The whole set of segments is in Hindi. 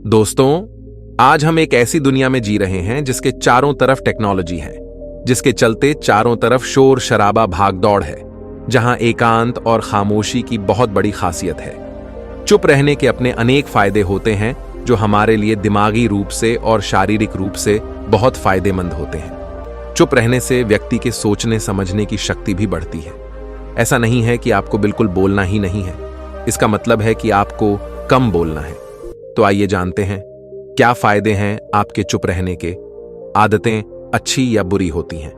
दोस्तों, आज हम एक ऐसी दुनिया में जी रहे हैं जिसके चारों तरफ टेक्नोलॉजी है, जिसके चलते चारों तरफ शोर शराबा भागदौड़ है, जहां एकांत और खामोशी की बहुत बड़ी खासियत है। चुप रहने के अपने अनेक फायदे होते हैं जो हमारे लिए दिमागी रूप से और शारीरिक रूप से बहुत फायदेमंद होते हैं। चुप रहने से व्यक्ति के सोचने समझने की शक्ति भी बढ़ती है। ऐसा नहीं है कि आपको बिल्कुल बोलना ही नहीं है, इसका मतलब है कि आपको कम बोलना है। तो आइए जानते हैं क्या फायदे हैं आपके चुप रहने के। आदतें अच्छी या बुरी होती हैं।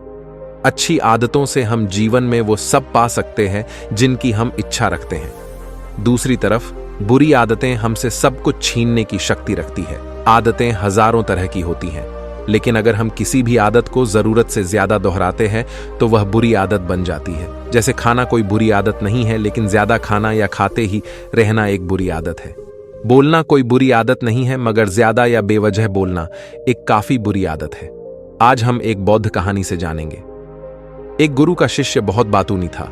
अच्छी आदतों से हम जीवन में वो सब पा सकते हैं जिनकी हम इच्छा रखते हैं। दूसरी तरफ बुरी आदतें हमसे सब कुछ छीनने की शक्ति रखती है। आदतें हजारों तरह की होती हैं, लेकिन अगर हम किसी भी आदत को जरूरत से ज्यादा दोहराते हैं तो वह बुरी आदत बन जाती है। जैसे खाना कोई बुरी आदत नहीं है, लेकिन ज्यादा खाना या खाते ही रहना एक बुरी आदत है। बोलना कोई बुरी आदत नहीं है, मगर ज्यादा या बेवजह बोलना एक काफी बुरी आदत है। आज हम एक बौद्ध कहानी से जानेंगे। एक गुरु का शिष्य बहुत बातूनी था।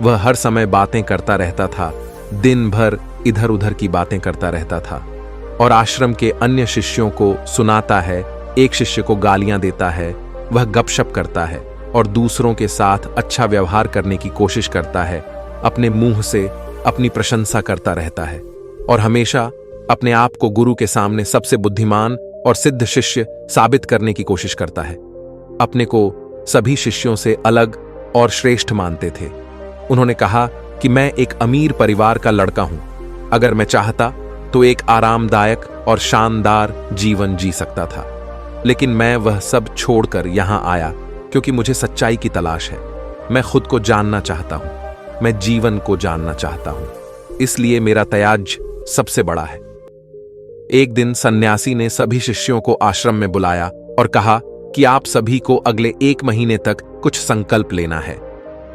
वह हर समय बातें करता रहता था, दिन भर इधर उधर की बातें करता रहता था और आश्रम के अन्य शिष्यों को सुनाता है। एक शिष्य को गालियां देता है, वह गपशप करता है और दूसरों के साथ अच्छा व्यवहार करने की कोशिश करता है। अपने मुंह से अपनी प्रशंसा करता रहता है और हमेशा अपने आप को गुरु के सामने सबसे बुद्धिमान और सिद्ध शिष्य साबित करने की कोशिश करता है। अपने को सभी शिष्यों से अलग और श्रेष्ठ मानते थे। उन्होंने कहा कि मैं एक अमीर परिवार का लड़का हूं। अगर मैं चाहता तो एक आरामदायक और शानदार जीवन जी सकता था, लेकिन मैं वह सब छोड़कर यहां आया क्योंकि मुझे सच्चाई की तलाश है। मैं खुद को जानना चाहता हूं, मैं जीवन को जानना चाहता हूं, इसलिए मेरा त्याज सबसे बड़ा है। एक दिन सन्यासी ने सभी शिष्यों को आश्रम में बुलाया और कहा कि आप सभी को अगले 1 महीने तक कुछ संकल्प लेना है।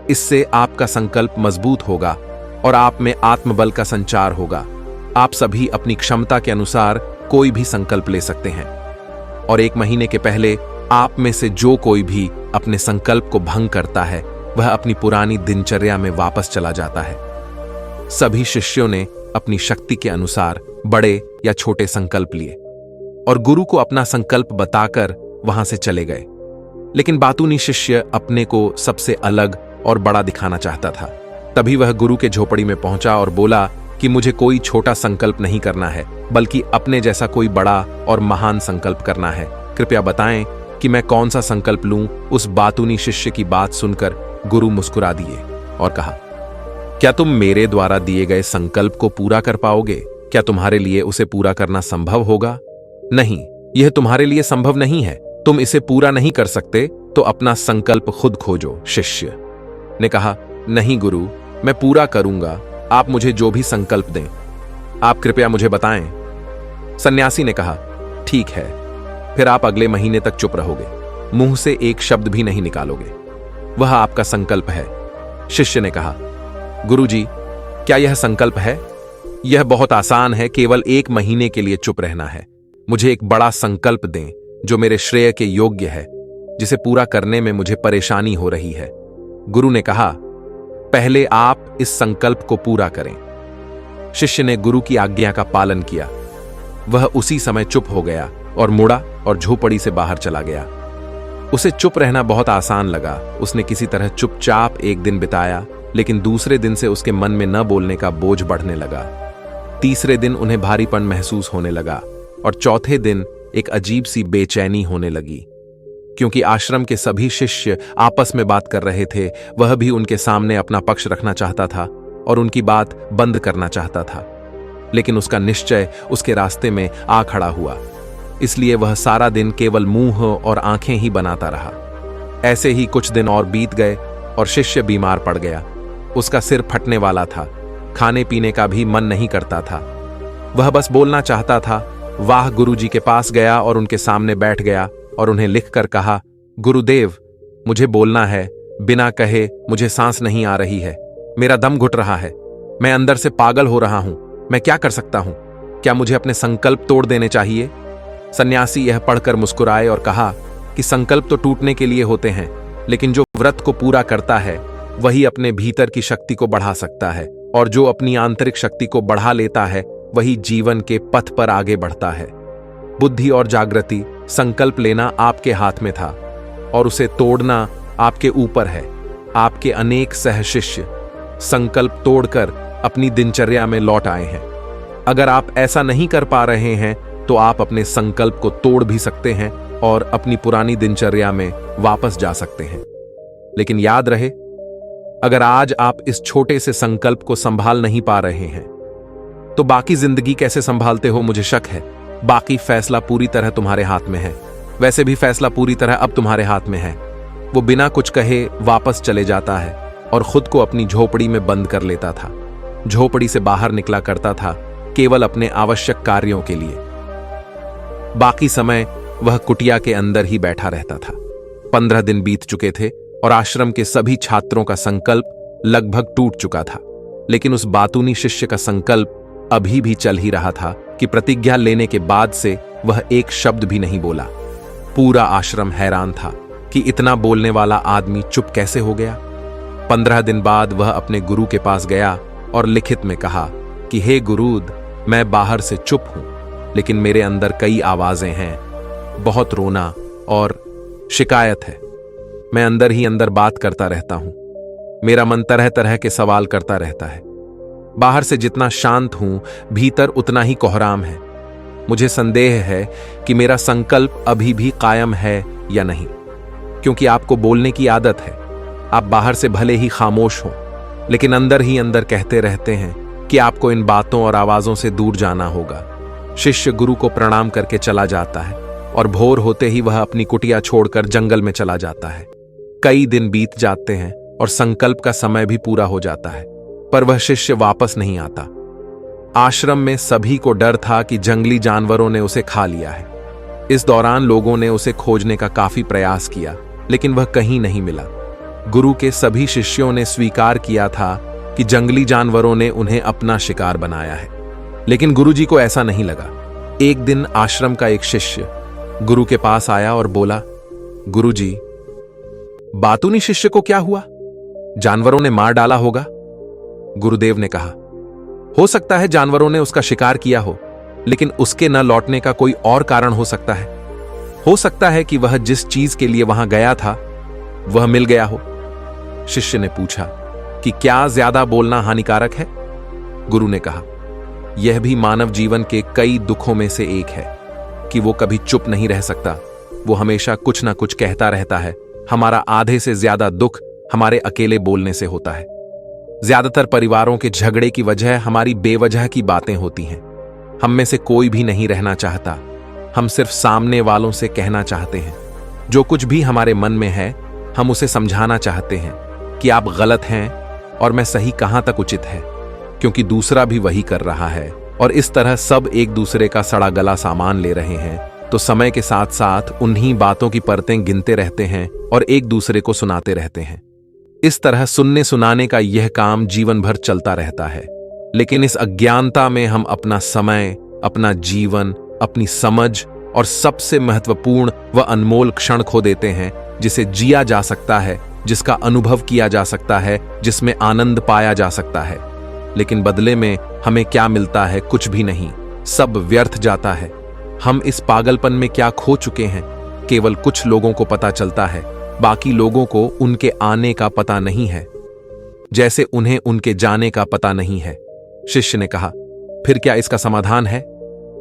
इससे आपका संकल्प मजबूत होगा और आप में आत्मबल का संचार होगा। आप सभी अपनी क्षमता के अनुसार कोई भी संकल्प ले सकते हैं और 1 महीने के पहले आप में से जो कोई भी अपने संकल्प को भंग करता है वह अपनी पुरानी दिनचर्या में वापस चला जाता है। सभी शिष्यों ने अपनी शक्ति के अनुसार बड़े या छोटे संकल्प लिए और गुरु को अपना संकल्प बताकर वहां से चले गए। लेकिन बातूनी शिष्य अपने को सबसे अलग और बड़ा दिखाना चाहता था। तभी वह गुरु के झोपड़ी में पहुंचा और बोला कि मुझे कोई छोटा संकल्प नहीं करना है, बल्कि अपने जैसा कोई बड़ा और महान संकल्प करना है। कृपया बताएं कि मैं कौन सा संकल्प लूं। उस बातूनी शिष्य की बात सुनकर गुरु मुस्कुरा दिए और कहा, क्या तुम मेरे द्वारा दिए गए संकल्प को पूरा कर पाओगे? क्या तुम्हारे लिए उसे पूरा करना संभव होगा? नहीं, यह तुम्हारे लिए संभव नहीं है। तुम इसे पूरा नहीं कर सकते तो अपना संकल्प खुद खोजो। शिष्य ने कहा, नहीं गुरु, मैं पूरा करूंगा। आप मुझे जो भी संकल्प दें, आप कृपया मुझे बताएं। सन्यासी ने कहा, ठीक है, फिर आप अगले महीने तक चुप रहोगे, मुंह से एक शब्द भी नहीं निकालोगे। वह आपका संकल्प है। शिष्य ने कहा, गुरुजी, क्या यह संकल्प है? यह बहुत आसान है, केवल 1 महीने के लिए चुप रहना है। मुझे एक बड़ा संकल्प दें जो मेरे श्रेय के योग्य है, जिसे पूरा करने में मुझे परेशानी हो रही है। गुरु ने कहा, पहले आप इस संकल्प को पूरा करें। शिष्य ने गुरु की आज्ञा का पालन किया। वह उसी समय चुप हो गया और मुड़ा और झोपड़ी से बाहर चला गया। उसे चुप रहना बहुत आसान लगा। उसने किसी तरह चुपचाप एक दिन बिताया, लेकिन दूसरे दिन से उसके मन में न बोलने का बोझ बढ़ने लगा। तीसरे दिन उन्हें भारीपन महसूस होने लगा और चौथे दिन एक अजीब सी बेचैनी होने लगी, क्योंकि आश्रम के सभी शिष्य आपस में बात कर रहे थे। वह भी उनके सामने अपना पक्ष रखना चाहता था और उनकी बात बंद करना चाहता था, लेकिन उसका निश्चय उसके रास्ते में आ खड़ा हुआ। इसलिए वह सारा दिन केवल मुंह और आंखें ही बनाता रहा। ऐसे ही कुछ दिन और बीत गए और शिष्य बीमार पड़ गया। उसका सिर फटने वाला था, खाने पीने का भी मन नहीं करता था। वह बस बोलना चाहता था। वाह गुरुजी के पास गया और उनके सामने बैठ गया और उन्हें लिखकर कहा, गुरुदेव, मुझे बोलना है। बिना कहे मुझे सांस नहीं आ रही है, मेरा दम घुट रहा है, मैं अंदर से पागल हो रहा हूं। मैं क्या कर सकता हूं? क्या मुझे अपने संकल्प तोड़ देने चाहिए? सन्यासी यह पढ़कर मुस्कुराए और कहा कि संकल्प तो टूटने के लिए होते हैं, लेकिन जो व्रत को पूरा करता है वही अपने भीतर की शक्ति को बढ़ा सकता है, और जो अपनी आंतरिक शक्ति को बढ़ा लेता है वही जीवन के पथ पर आगे बढ़ता है। बुद्धि और जागृति, संकल्प लेना आपके हाथ में था और उसे तोड़ना आपके ऊपर है। आपके अनेक सहशिष्य संकल्प तोड़कर अपनी दिनचर्या में लौट आए हैं। अगर आप ऐसा नहीं कर पा रहे हैं तो आप अपने संकल्प को तोड़ भी सकते हैं और अपनी पुरानी दिनचर्या में वापस जा सकते हैं। लेकिन याद रहे, अगर आज आप इस छोटे से संकल्प को संभाल नहीं पा रहे हैं तो बाकी जिंदगी कैसे संभालते हो, मुझे शक है। बाकी फैसला पूरी तरह तुम्हारे हाथ में है। वैसे भी फैसला पूरी तरह अब तुम्हारे हाथ में है। वो बिना कुछ कहे वापस चले जाता है और खुद को अपनी झोपड़ी में बंद कर लेता था। झोपड़ी से बाहर निकला करता था केवल अपने आवश्यक कार्यों के लिए। बाकी समय वह कुटिया के अंदर ही बैठा रहता था। 15 दिन बीत चुके थे और आश्रम के सभी छात्रों का संकल्प लगभग टूट चुका था। लेकिन उस बातूनी शिष्य का संकल्प अभी भी चल ही रहा था कि प्रतिज्ञा लेने के बाद से वह एक शब्द भी नहीं बोला। पूरा आश्रम हैरान था कि इतना बोलने वाला आदमी चुप कैसे हो गया। 15 दिन बाद वह अपने गुरु के पास गया और लिखित में कहा कि हे गुरुद, मैं बाहर से चुप हूं, लेकिन मेरे अंदर कई आवाजें हैं। बहुत रोना और शिकायत है। मैं अंदर ही अंदर बात करता रहता हूं। मेरा मन तरह तरह के सवाल करता रहता है। बाहर से जितना शांत हूं, भीतर उतना ही कोहराम है। मुझे संदेह है कि मेरा संकल्प अभी भी कायम है या नहीं, क्योंकि आपको बोलने की आदत है। आप बाहर से भले ही खामोश हो, लेकिन अंदर ही अंदर कहते रहते हैं कि आपको इन बातों और आवाजों से दूर जाना होगा। शिष्य गुरु को प्रणाम करके चला जाता है और भोर होते ही वह अपनी कुटिया छोड़कर जंगल में चला जाता है। कई दिन बीत जाते हैं और संकल्प का समय भी पूरा हो जाता है, पर वह शिष्य वापस नहीं आता। आश्रम में सभी को डर था कि जंगली जानवरों ने उसे खा लिया है। इस दौरान लोगों ने उसे खोजने का काफी प्रयास किया, लेकिन वह कहीं नहीं मिला। गुरु के सभी शिष्यों ने स्वीकार किया था कि जंगली जानवरों ने उन्हें अपना शिकार बनाया है, लेकिन गुरुजी को ऐसा नहीं लगा। एक दिन आश्रम का एक शिष्य गुरु के पास आया और बोला, गुरुजी, बातूनी शिष्य को क्या हुआ? जानवरों ने मार डाला होगा। गुरुदेव ने कहा, हो सकता है जानवरों ने उसका शिकार किया हो, लेकिन उसके न लौटने का कोई और कारण हो सकता है। हो सकता है कि वह जिस चीज के लिए वहां गया था वह मिल गया हो। शिष्य ने पूछा कि क्या ज्यादा बोलना हानिकारक है? गुरु ने कहा, यह भी मानव जीवन के कई दुखों में से एक है कि वो कभी चुप नहीं रह सकता। वो हमेशा कुछ ना कुछ कहता रहता है। हमारा आधे से ज्यादा दुख हमारे अकेले बोलने से होता है। ज्यादातर परिवारों के झगड़े की वजह हमारी बेवजह की बातें होती हैं। हम में से कोई भी नहीं रहना चाहता। हम सिर्फ सामने वालों से कहना चाहते हैं। जो कुछ भी हमारे मन में है, हम उसे समझाना चाहते हैं कि आप गलत हैं और मैं सही कहां तक उचित है, क्योंकि दूसरा भी वही कर रहा है। और इस तरह सब एक दूसरे का सड़ा गला सामान ले रहे हैं, तो समय के साथ साथ उन्हीं बातों की परतें गिनते रहते हैं और एक दूसरे को सुनाते रहते हैं। इस तरह सुनने सुनाने का यह काम जीवन भर चलता रहता है। लेकिन इस अज्ञानता में हम अपना समय, अपना जीवन, अपनी समझ और सबसे महत्वपूर्ण व अनमोल क्षण खो देते हैं, जिसे जिया जा सकता है, जिसका अनुभव किया जा सकता है, जिसमें आनंद पाया जा सकता है। लेकिन बदले में हमें क्या मिलता है? कुछ भी नहीं। सब व्यर्थ जाता है। हम इस पागलपन में क्या खो चुके हैं, केवल कुछ लोगों को पता चलता है, बाकी लोगों को उनके आने का पता नहीं है, जैसे उन्हें उनके जाने का पता नहीं है। शिष्य ने कहा, फिर क्या इसका समाधान है?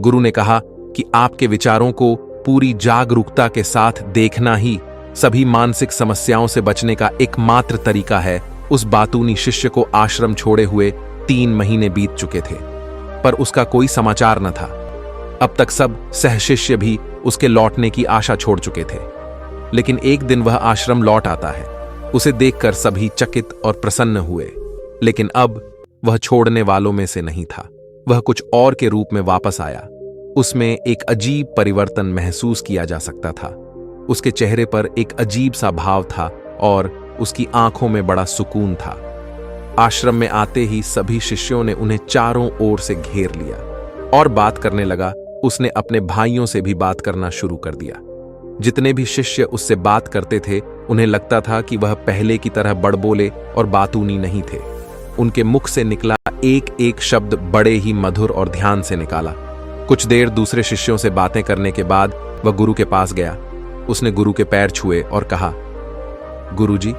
गुरु ने कहा कि आपके विचारों को पूरी जागरूकता के साथ देखना ही सभी मानसिक समस्याओं से बचने का एकमात्र तरीका है। उस बातूनी शिष्य को आश्रम छोड़े हुए 3 महीने बीत चुके थे, पर उसका कोई समाचार न था। अब तक सब सहशिष्य भी उसके लौटने की आशा छोड़ चुके थे। लेकिन एक दिन वह आश्रम लौट आता है। उसे देखकर सभी चकित और प्रसन्न हुए, लेकिन अब वह छोड़ने वालों में से नहीं था। वह कुछ और के रूप में वापस आया। उसमें एक अजीब परिवर्तन महसूस किया जा सकता था। उसके चेहरे पर एक अजीब सा भाव था और उसकी आंखों में बड़ा सुकून था। आश्रम में आते ही सभी शिष्यों ने उन्हें चारों ओर से घेर लिया और बात करने लगा। उसने अपने भाइयों से भी बात करना शुरू कर दिया। जितने भी शिष्य उससे बात करते थे, उन्हें लगता था कि वह पहले की तरह बड़बोले और बातूनी नहीं थे। उनके मुख से निकला एक एक शब्द बड़े ही मधुर और ध्यान से निकाला। कुछ देर दूसरे शिष्यों से बातें करने के बाद वह गुरु के पास गया। उसने गुरु के पैर छुए और कहा, गुरुजी,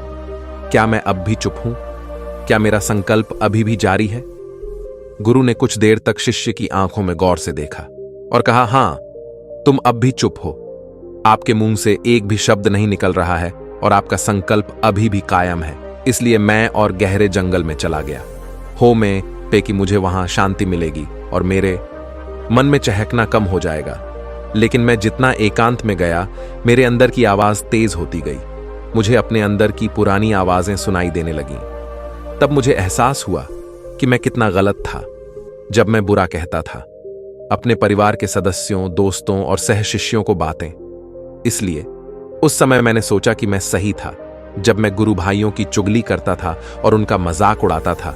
क्या मैं अब भी चुप हूं? क्या मेरा संकल्प अभी भी जारी है? गुरु ने कुछ देर तक शिष्य की आंखों में गौर से देखा और कहा, हां, तुम अब भी चुप हो। आपके मुंह से एक भी शब्द नहीं निकल रहा है और आपका संकल्प अभी भी कायम है। इसलिए मैं और गहरे जंगल में चला गया हो में पे कि मुझे वहां शांति मिलेगी और मेरे मन में चहकना कम हो जाएगा। लेकिन मैं जितना एकांत में गया, मेरे अंदर की आवाज तेज होती गई। मुझे अपने अंदर की पुरानी आवाजें सुनाई देने लगीं। तब मुझे एहसास हुआ कि मैं कितना गलत था जब मैं बुरा कहता था अपने परिवार के सदस्यों, दोस्तों और सह शिष्यों को बातें। इसलिए उस समय मैंने सोचा कि मैं सही था। जब मैं गुरु भाइयों की चुगली करता था और उनका मजाक उड़ाता था,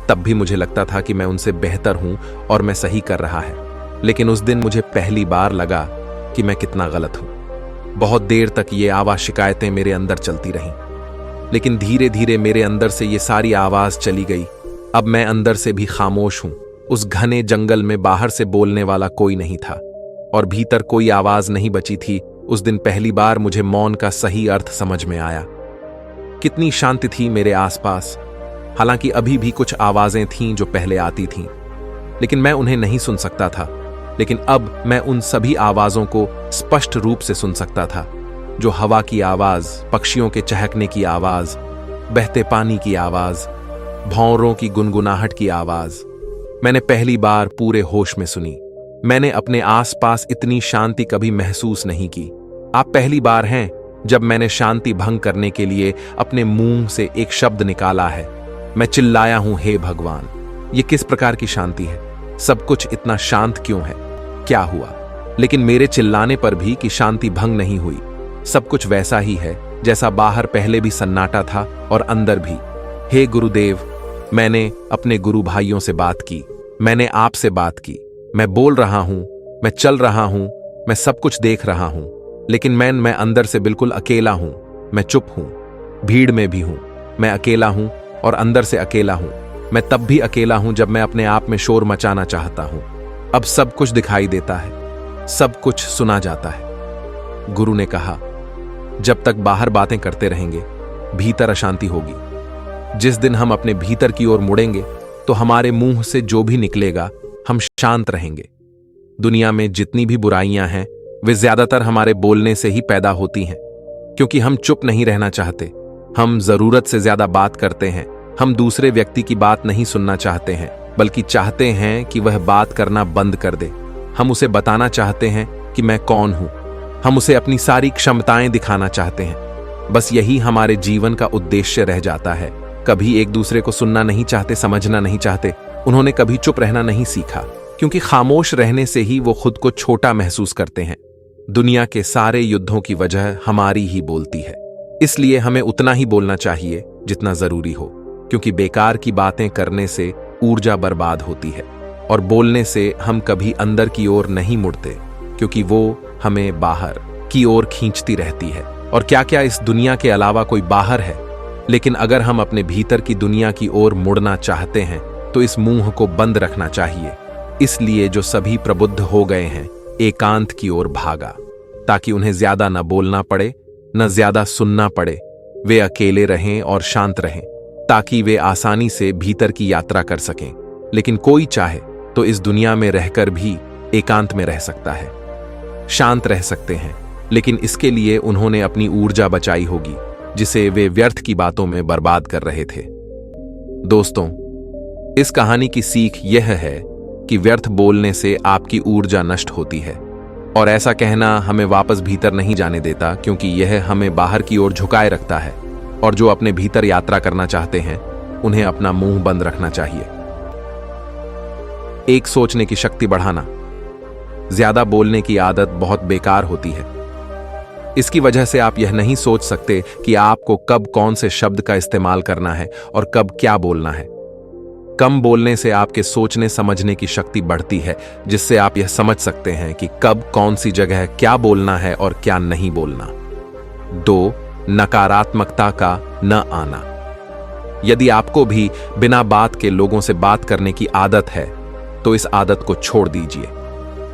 तब भी मुझे लगता था कि मैं उनसे बेहतर हूं और मैं सही कर रहा है। लेकिन उस दिन मुझे पहली बार लगा कि मैं कितना गलत हूं। बहुत देर तक ये आवाज शिकायतें मेरे अंदर चलती रहीं, लेकिन धीरे धीरे मेरे अंदर से ये सारी आवाज चली गई। अब मैं अंदर से भी खामोश हूं। उस घने जंगल में बाहर से बोलने वाला कोई नहीं था और भीतर कोई आवाज नहीं बची थी। उस दिन पहली बार मुझे मौन का सही अर्थ समझ में आया। कितनी शांति थी मेरे आसपास। हालांकि अभी भी कुछ आवाजें थीं जो पहले आती थीं, लेकिन मैं उन्हें नहीं सुन सकता था। लेकिन अब मैं उन सभी आवाजों को स्पष्ट रूप से सुन सकता था, जो हवा की आवाज, पक्षियों के चहकने की आवाज, बहते पानी की आवाज, भौरों की गुनगुनाहट की आवाज मैंने पहली बार पूरे होश में सुनी। मैंने अपने आसपास इतनी शांति कभी महसूस नहीं की। आप पहली बार हैं जब मैंने शांति भंग करने के लिए अपने मुंह से एक शब्द निकाला है। मैं चिल्लाया हूं, हे भगवान, ये किस प्रकार की शांति है? सब कुछ इतना शांत क्यों है? क्या हुआ? लेकिन मेरे चिल्लाने पर भी कि शांति भंग नहीं हुई। सब कुछ वैसा ही है जैसा बाहर पहले भी सन्नाटा था और अंदर भी। हे गुरुदेव, मैंने अपने गुरु भाइयों से बात की, मैंने आपसे बात की। मैं बोल रहा हूं, मैं चल रहा हूं, मैं सब कुछ देख रहा हूं, लेकिन मैं अंदर से बिल्कुल अकेला हूं। मैं चुप हूं, भीड़ में भी हूं। मैं अकेला हूं और अंदर से अकेला हूं। मैं तब भी अकेला हूं जब मैं अपने आप में शोर मचाना चाहता हूं। अब सब कुछ दिखाई देता है, सब कुछ सुना जाता है। गुरु ने कहा, जब तक बाहर बातें करते रहेंगे, भीतर अशांति होगी। जिस दिन हम अपने भीतर की ओर मुड़ेंगे, तो हमारे मुंह से जो भी निकलेगा, हम शांत रहेंगे। दुनिया में जितनी भी बुराइयां हैं, वे ज्यादातर हमारे बोलने से ही पैदा होती हैं, क्योंकि हम चुप नहीं रहना चाहते। हम जरूरत से ज्यादा बात करते हैं। हम दूसरे व्यक्ति की बात नहीं सुनना चाहते हैं, बल्कि चाहते हैं कि वह बात करना बंद कर दे। हम उसे बताना चाहते हैं कि मैं कौन हूं। हम उसे अपनी सारी क्षमताएं दिखाना चाहते हैं। बस यही हमारे जीवन का उद्देश्य रह जाता है। कभी एक दूसरे को सुनना नहीं चाहते, समझना नहीं चाहते। उन्होंने कभी चुप रहना नहीं सीखा, क्योंकि खामोश रहने से ही वो खुद को छोटा महसूस करते हैं। दुनिया के सारे युद्धों की वजह हमारी ही बोलती है। इसलिए हमें उतना ही बोलना चाहिए जितना जरूरी हो, क्योंकि बेकार की बातें करने से ऊर्जा बर्बाद होती है और बोलने से हम कभी अंदर की ओर नहीं मुड़ते, क्योंकि वो हमें बाहर की ओर खींचती रहती है। और क्या क्या इस दुनिया के अलावा कोई बाहर है? लेकिन अगर हम अपने भीतर की दुनिया की ओर मुड़ना चाहते हैं, तो इस मुंह को बंद रखना चाहिए। इसलिए जो सभी प्रबुद्ध हो गए हैं, एकांत की ओर भागा, ताकि उन्हें ज्यादा न बोलना पड़े, न ज्यादा सुनना पड़े। वे अकेले रहें और शांत रहें, ताकि वे आसानी से भीतर की यात्रा कर सकें। लेकिन कोई चाहे तो इस दुनिया में रहकर भी एकांत में रह सकता है, शांत रह सकते हैं, लेकिन इसके लिए उन्होंने अपनी ऊर्जा बचाई होगी, जिसे वे व्यर्थ की बातों में बर्बाद कर रहे थे। दोस्तों, इस कहानी की सीख यह है कि व्यर्थ बोलने से आपकी ऊर्जा नष्ट होती है, और ऐसा कहना हमें वापस भीतर नहीं जाने देता, क्योंकि यह हमें बाहर की ओर झुकाए रखता है। और जो अपने भीतर यात्रा करना चाहते हैं, उन्हें अपना मुंह बंद रखना चाहिए। एक, सोचने की शक्ति बढ़ाना। ज्यादा बोलने की आदत बहुत बेकार होती है। इसकी वजह से आप यह नहीं सोच सकते कि आपको कब कौन से शब्द का इस्तेमाल करना है और कब क्या बोलना है। कम बोलने से आपके सोचने समझने की शक्ति बढ़ती है, जिससे आप यह समझ सकते हैं कि कब कौन सी जगह क्या बोलना है और क्या नहीं बोलना। 2, नकारात्मकता का न आना। यदि आपको भी बिना बात के लोगों से बात करने की आदत है, तो इस आदत को छोड़ दीजिए।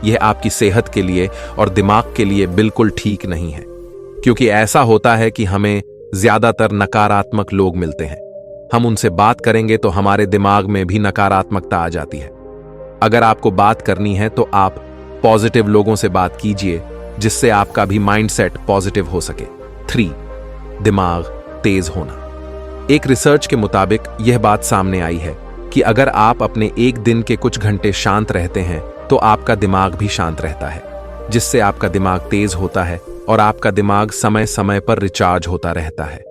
यह आपकी सेहत के लिए और दिमाग के लिए बिल्कुल ठीक नहीं है, क्योंकि ऐसा होता है कि हमें ज्यादातर नकारात्मक लोग मिलते हैं। हम उनसे बात करेंगे तो हमारे दिमाग में भी नकारात्मकता आ जाती है। अगर आपको बात करनी है तो आप पॉजिटिव लोगों से बात कीजिए, जिससे आपका भी माइंडसेट पॉजिटिव हो सके। 3. दिमाग तेज होना। एक रिसर्च के मुताबिक यह बात सामने आई है कि अगर आप अपने एक दिन के कुछ घंटे शांत रहते हैं तो आपका दिमाग भी शांत रहता है, जिससे आपका दिमाग तेज होता है और आपका दिमाग समय समय पर रिचार्ज होता रहता है।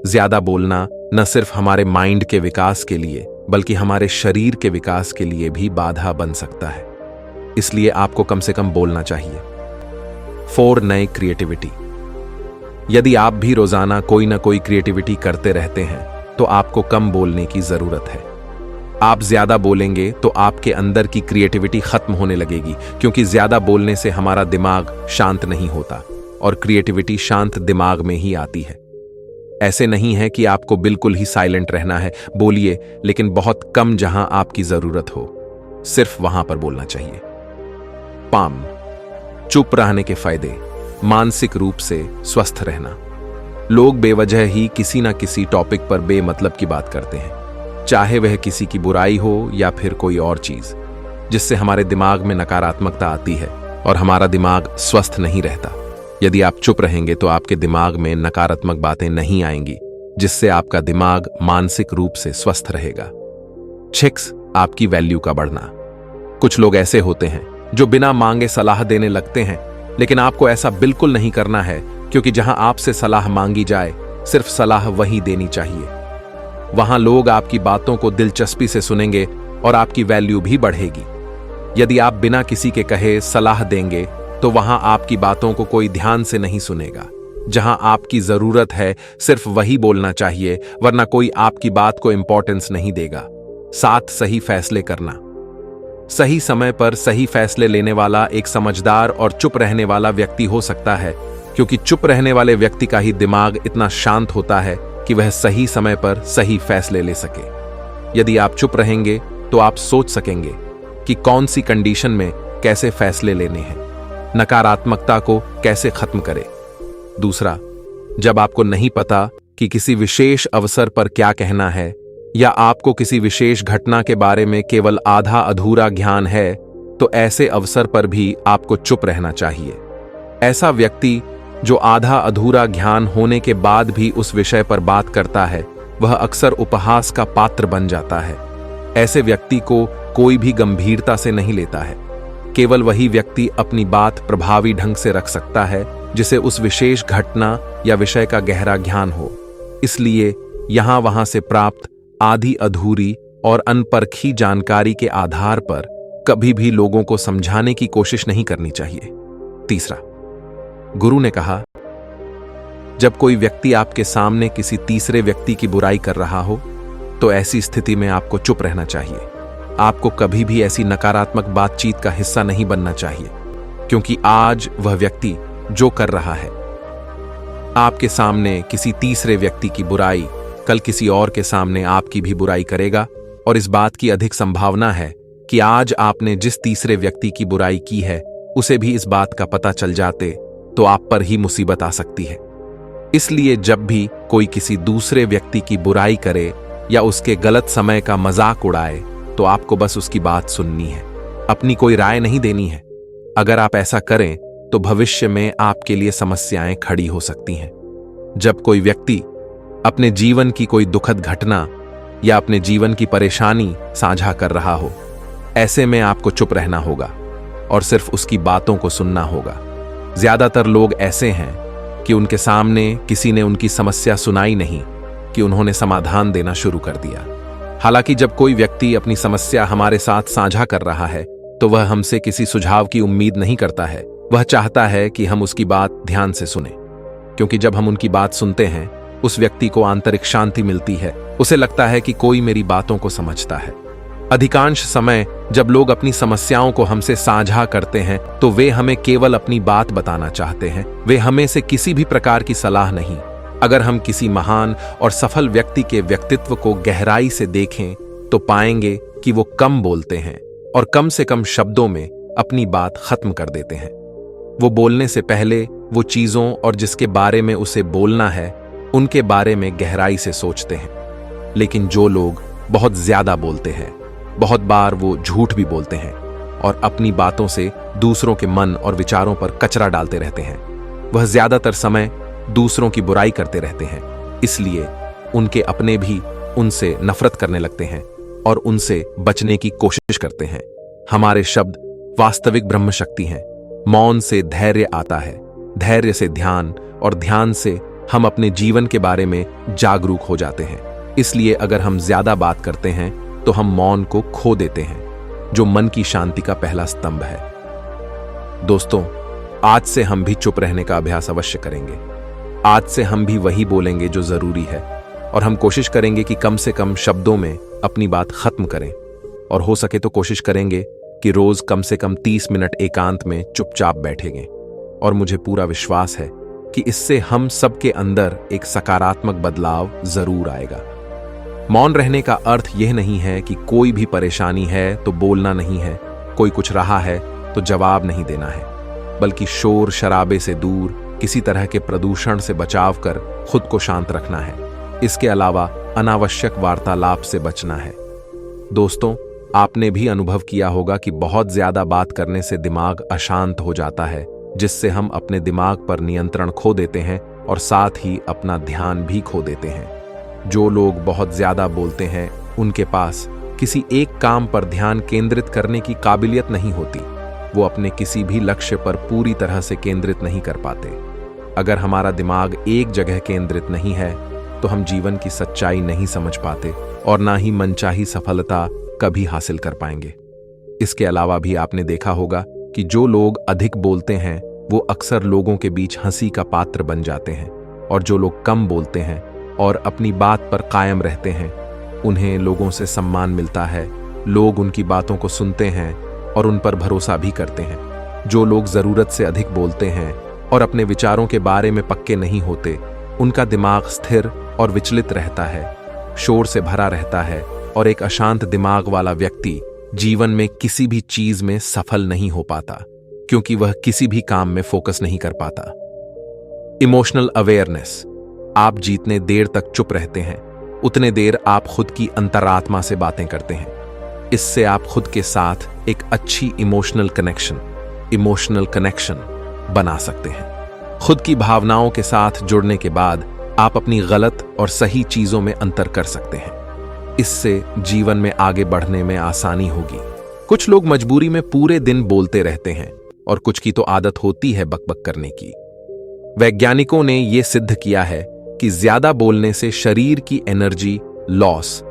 ज्यादा बोलना न सिर्फ हमारे माइंड के विकास के लिए बल्कि हमारे शरीर के विकास के लिए भी बाधा बन सकता है, इसलिए आपको कम से कम बोलना चाहिए। 4. नई क्रिएटिविटी। यदि आप भी रोजाना कोई ना कोई क्रिएटिविटी करते रहते हैं तो आपको कम बोलने की जरूरत है। आप ज्यादा बोलेंगे तो आपके अंदर की क्रिएटिविटी खत्म होने लगेगी, क्योंकि ज्यादा बोलने से हमारा दिमाग शांत नहीं होता और क्रिएटिविटी शांत दिमाग में ही आती है। ऐसे नहीं है कि आपको बिल्कुल ही साइलेंट रहना है, बोलिए, लेकिन बहुत कम जहां आपकी जरूरत हो, सिर्फ वहां पर बोलना चाहिए। 5. चुप रहने के फायदे। मानसिक रूप से स्वस्थ रहना। लोग बेवजह ही किसी ना किसी टॉपिक पर बेमतलब की बात करते हैं, चाहे वह किसी की बुराई हो या फिर कोई और चीज, जिससे हमारे दिमाग में नकारात्मकता आती है और हमारा दिमाग स्वस्थ नहीं रहता। यदि आप चुप रहेंगे तो आपके दिमाग में नकारात्मक बातें नहीं आएंगी, जिससे आपका दिमाग मानसिक रूप से स्वस्थ रहेगा। 6. आपकी वैल्यू का बढ़ना। कुछ लोग ऐसे होते हैं जो बिना मांगे सलाह देने लगते हैं, लेकिन आपको ऐसा बिल्कुल नहीं करना है, क्योंकि जहां आपसे सलाह मांगी जाए सिर्फ सलाह वही देनी चाहिए। वहां लोग आपकी बातों को दिलचस्पी से सुनेंगे और आपकी वैल्यू भी बढ़ेगी। यदि आप बिना किसी के कहे सलाह देंगे तो वहां आपकी बातों को कोई ध्यान से नहीं सुनेगा। जहां आपकी जरूरत है सिर्फ वही बोलना चाहिए, वरना कोई आपकी बात को इंपॉर्टेंस नहीं देगा। 7. सही फैसले करना। सही समय पर सही फैसले लेने वाला एक समझदार और चुप रहने वाला व्यक्ति हो सकता है, क्योंकि चुप रहने वाले व्यक्ति का ही दिमाग इतना शांत होता है कि वह सही समय पर सही फैसले ले सके। यदि आप चुप रहेंगे तो आप सोच सकेंगे कि कौन सी कंडीशन में कैसे फैसले लेने हैं, नकारात्मकता को कैसे खत्म करें। 2. जब आपको नहीं पता कि किसी विशेष अवसर पर क्या कहना है या आपको किसी विशेष घटना के बारे में केवल आधा अधूरा ज्ञान है, तो ऐसे अवसर पर भी आपको चुप रहना चाहिए। ऐसा व्यक्ति जो आधा अधूरा ज्ञान होने के बाद भी उस विषय पर बात करता है, वह अक्सर उपहास का पात्र बन जाता है। ऐसे व्यक्ति को कोई भी गंभीरता से नहीं लेता है। केवल वही व्यक्ति अपनी बात प्रभावी ढंग से रख सकता है जिसे उस विशेष घटना या विषय का गहरा ज्ञान हो। इसलिए यहां वहां से प्राप्त आधी अधूरी और अनपरखी जानकारी के आधार पर कभी भी लोगों को समझाने की कोशिश नहीं करनी चाहिए। 3. गुरु ने कहा, जब कोई व्यक्ति आपके सामने किसी तीसरे व्यक्ति की बुराई कर रहा हो तो ऐसी स्थिति में आपको चुप रहना चाहिए। आपको कभी भी ऐसी नकारात्मक बातचीत का हिस्सा नहीं बनना चाहिए, क्योंकि आज वह व्यक्ति जो कर रहा है आपके सामने किसी तीसरे व्यक्ति की बुराई, कल किसी और के सामने आपकी भी बुराई करेगा, और इस बात की अधिक संभावना है कि आज आपने जिस तीसरे व्यक्ति की बुराई की है उसे भी इस बात का पता चल जाते तो आप पर ही मुसीबत आ सकती है। इसलिए जब भी कोई किसी दूसरे व्यक्ति की बुराई करे या उसके गलत समय का मजाक उड़ाए तो आपको बस उसकी बात सुननी है, अपनी कोई राय नहीं देनी है। अगर आप ऐसा करें तो भविष्य में आपके लिए समस्याएं खड़ी हो सकती हैं। जब कोई व्यक्ति अपने जीवन की कोई दुखद घटना या अपने जीवन की परेशानी साझा कर रहा हो, ऐसे में आपको चुप रहना होगा और सिर्फ उसकी बातों को सुनना होगा। ज्यादातर लोग ऐसे हैं कि उनके सामने किसी ने उनकी समस्या सुनाई नहीं कि उन्होंने समाधान देना शुरू कर दिया। हालांकि जब कोई व्यक्ति अपनी समस्या हमारे साथ साझा कर रहा है तो वह हमसे किसी सुझाव की उम्मीद नहीं करता है, वह चाहता है कि हम उसकी बात ध्यान से सुनें, क्योंकि जब हम उनकी बात सुनते हैं उस व्यक्ति को आंतरिक शांति मिलती है। उसे लगता है कि कोई मेरी बातों को समझता है। अधिकांश समय जब लोग अपनी समस्याओं को हमसे साझा करते हैं तो वे हमें केवल अपनी बात बताना चाहते हैं, वे हमें से किसी भी प्रकार की सलाह नहीं। अगर हम किसी महान और सफल व्यक्ति के व्यक्तित्व को गहराई से देखें तो पाएंगे कि वो कम बोलते हैं और कम से कम शब्दों में अपनी बात खत्म कर देते हैं। वो बोलने से पहले वो चीजों और जिसके बारे में उसे बोलना है उनके बारे में गहराई से सोचते हैं। लेकिन जो लोग बहुत ज्यादा बोलते हैं, बहुत बार वो झूठ भी बोलते हैं और अपनी बातों से दूसरों के मन और विचारों पर कचरा डालते रहते हैं। वह ज्यादातर समय दूसरों की बुराई करते रहते हैं, इसलिए उनके अपने भी उनसे नफरत करने लगते हैं और उनसे बचने की कोशिश करते हैं। हमारे शब्द वास्तविक ब्रह्म शक्ति हैं। मौन से धैर्य आता है, धैर्य से ध्यान, और ध्यान से हम अपने जीवन के बारे में जागरूक हो जाते हैं। इसलिए अगर हम ज्यादा बात करते हैं तो हम मौन को खो देते हैं, जो मन की शांति का पहला स्तंभ है। दोस्तों, आज से हम भी चुप रहने का अभ्यास अवश्य करेंगे। आज से हम भी वही बोलेंगे जो जरूरी है, और हम कोशिश करेंगे कि कम से कम शब्दों में अपनी बात खत्म करें। और हो सके तो कोशिश करेंगे कि रोज कम से कम 30 मिनट एकांत में चुपचाप बैठेंगे। और मुझे पूरा विश्वास है कि इससे हम सबके अंदर एक सकारात्मक बदलाव जरूर आएगा। मौन रहने का अर्थ यह नहीं है कि कोई भी परेशानी है तो बोलना नहीं है, कोई कुछ रहा है तो जवाब नहीं देना है, बल्कि शोर शराबे से दूर, किसी तरह के प्रदूषण से बचाव कर खुद को शांत रखना है। इसके अलावा अनावश्यक वार्तालाप से बचना है। दोस्तों, आपने भी अनुभव किया होगा कि बहुत ज्यादा बात करने से दिमाग अशांत हो जाता है, जिससे हम अपने दिमाग पर नियंत्रण खो देते हैं और साथ ही अपना ध्यान भी खो देते हैं। जो लोग बहुत ज्यादा बोलते हैं उनके पास किसी एक काम पर ध्यान केंद्रित करने की काबिलियत नहीं होती। वो अपने किसी भी लक्ष्य पर पूरी तरह से केंद्रित नहीं कर पाते। अगर हमारा दिमाग एक जगह केंद्रित नहीं है तो हम जीवन की सच्चाई नहीं समझ पाते और ना ही मनचाही सफलता कभी हासिल कर पाएंगे। इसके अलावा भी आपने देखा होगा कि जो लोग अधिक बोलते हैं वो अक्सर लोगों के बीच हंसी का पात्र बन जाते हैं, और जो लोग कम बोलते हैं और अपनी बात पर कायम रहते हैं उन्हें लोगों से सम्मान मिलता है। लोग उनकी बातों को सुनते हैं और उन पर भरोसा भी करते हैं। जो लोग जरूरत से अधिक बोलते हैं और अपने विचारों के बारे में पक्के नहीं होते, उनका दिमाग स्थिर और विचलित रहता है, शोर से भरा रहता है, और एक अशांत दिमाग वाला व्यक्ति जीवन में किसी भी चीज में सफल नहीं हो पाता, क्योंकि वह किसी भी काम में फोकस नहीं कर पाता। Emotional awareness. आप जितने देर तक चुप रहते हैं उतने देर आप खुद की अंतरात्मा से बातें करते हैं। इससे आप खुद के साथ एक अच्छी इमोशनल कनेक्शन बना सकते हैं। खुद की भावनाओं के साथ जुड़ने के बाद आप अपनी गलत और सही चीजों में अंतर कर सकते हैं। इससे जीवन में आगे बढ़ने में आसानी होगी। कुछ लोग मजबूरी में पूरे दिन बोलते रहते हैं और कुछ की तो आदत होती है बकबक करने की। वैज्ञानिकों ने यह सिद्ध किया है कि ज्यादा बोलने से शरीर की एनर्जी लॉस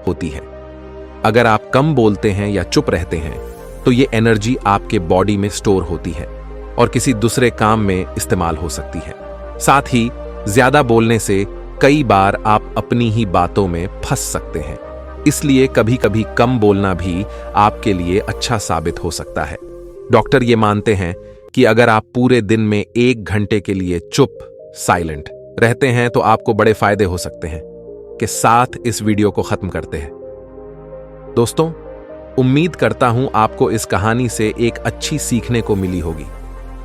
होती है। अगर आप कम बोलते हैं या चुप रहते हैं तो ये एनर्जी आपके बॉडी में स्टोर होती है और किसी दूसरे काम में इस्तेमाल हो सकती है। साथ ही ज्यादा बोलने से कई बार आप अपनी ही बातों में फंस सकते हैं। इसलिए कभी कभी कम बोलना भी आपके लिए अच्छा साबित हो सकता है। डॉक्टर ये मानते हैं कि अगर आप पूरे दिन में 1 घंटे के लिए साइलेंट रहते हैं तो आपको बड़े फायदे हो सकते हैं। के साथ इस वीडियो को खत्म करते हैं। दोस्तों, उम्मीद करता हूं आपको इस कहानी से एक अच्छी सीखने को मिली होगी।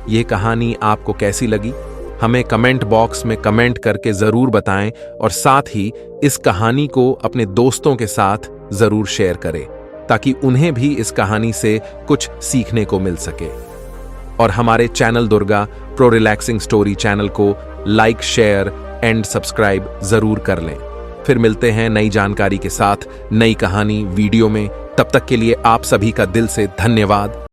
यह कहानी आपको कैसी लगी हमें कमेंट बॉक्स में कमेंट करके जरूर बताएं, और साथ ही इस कहानी को अपने दोस्तों के साथ जरूर शेयर करें ताकि उन्हें भी इस कहानी से कुछ सीखने को मिल सके। और हमारे channel Durga pro relaxing story channel को लाइक, शेयर एंड सब्सक्राइब जरूर कर लें। फिर मिलते हैं नई जानकारी के साथ नई कहानी वीडियो में। तब तक के लिए आप सभी का दिल से धन्यवाद।